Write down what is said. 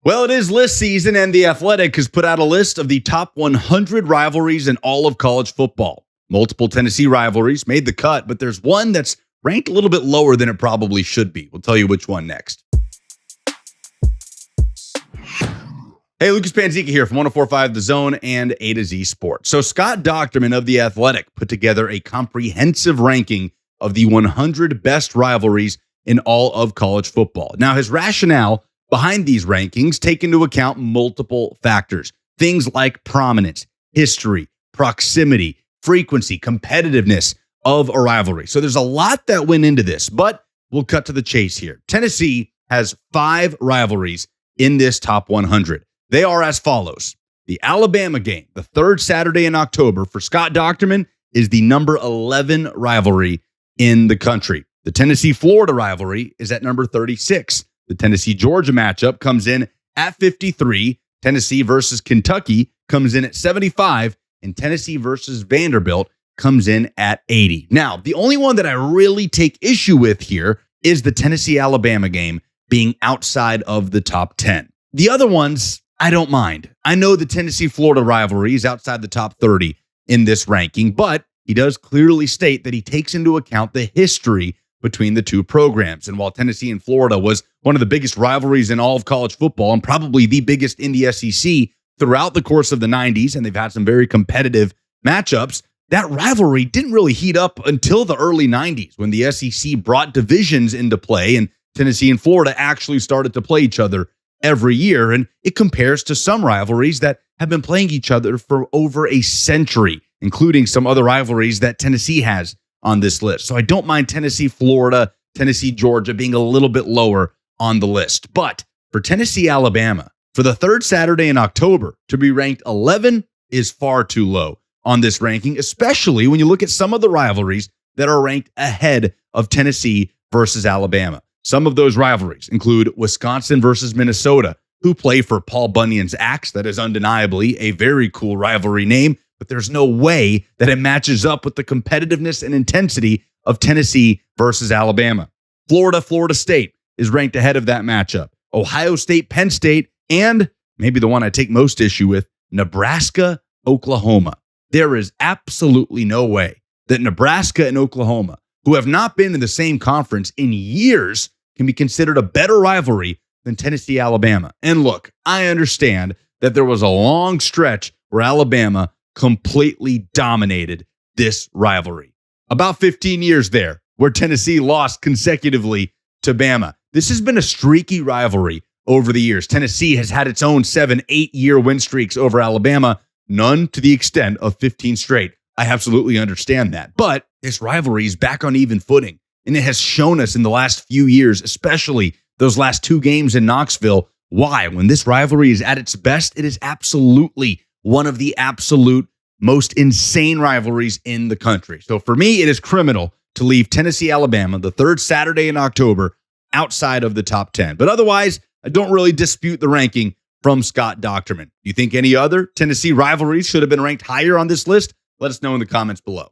Well, it is list season, and The Athletic has put out a list of the top 100 rivalries in all of college football. Multiple Tennessee rivalries made the cut, but there's one that's ranked a little bit lower than it probably should be. We'll tell you which one next. Hey, Lucas Panzica here from 104.5 The Zone and A to Z Sports. So Scott Docterman of The Athletic put together a comprehensive ranking of the 100 best rivalries in all of college football. Now, his rationale behind these rankings take into account multiple factors, things like prominence, history, proximity, frequency, competitiveness of a rivalry. So there's a lot that went into this, but we'll cut to the chase here. Tennessee has 5 rivalries in this top 100. They are as follows. The Alabama game, the third Saturday in October for Scott Docterman, is the number 11 rivalry in the country. The Tennessee-Florida rivalry is at number 36. The Tennessee-Georgia matchup comes in at 53. Tennessee versus Kentucky comes in at 75. And Tennessee versus Vanderbilt comes in at 80. Now, the only one that I really take issue with here is the Tennessee-Alabama game being outside of the top 10. The other ones, I don't mind. I know the Tennessee-Florida rivalry is outside the top 30 in this ranking, but he does clearly state that he takes into account the history between the two programs. And while Tennessee and Florida was one of the biggest rivalries in all of college football and probably the biggest in the SEC throughout the course of the 90s, and they've had some very competitive matchups, that rivalry didn't really heat up until the early 90s when the SEC brought divisions into play and Tennessee and Florida actually started to play each other every year. And it compares to some rivalries that have been playing each other for over a century, including some other rivalries that Tennessee has on this list. So I don't mind Tennessee, Florida, Tennessee, Georgia being a little bit lower on the list. But for Tennessee, Alabama, for the third Saturday in October, to be ranked 11 is far too low on this ranking, especially when you look at some of the rivalries that are ranked ahead of Tennessee versus Alabama. Some of those rivalries include Wisconsin versus Minnesota, who play for Paul Bunyan's Axe. That is undeniably a very cool rivalry name, but there's no way that it matches up with the competitiveness and intensity of Tennessee versus Alabama. Florida State is ranked ahead of that matchup. Ohio State, Penn State, and maybe the one I take most issue with, Nebraska, Oklahoma. There is absolutely no way that Nebraska and Oklahoma, who have not been in the same conference in years, can be considered a better rivalry than Tennessee, Alabama. And look, I understand that there was a long stretch where Alabama completely dominated this rivalry. About 15 years there, where Tennessee lost consecutively to Bama. This has been a streaky rivalry over the years. Tennessee has had its own 7-8-year win streaks over Alabama, none to the extent of 15 straight. I absolutely understand that. But this rivalry is back on even footing, and it has shown us in the last few years, especially those last 2 games in Knoxville, why, when this rivalry is at its best, it is absolutely one of the absolute most insane rivalries in the country. So for me, it is criminal to leave Tennessee, Alabama, the third Saturday in October, outside of the top 10. But otherwise, I don't really dispute the ranking from Scott Docterman. Do you think any other Tennessee rivalries should have been ranked higher on this list? Let us know in the comments below.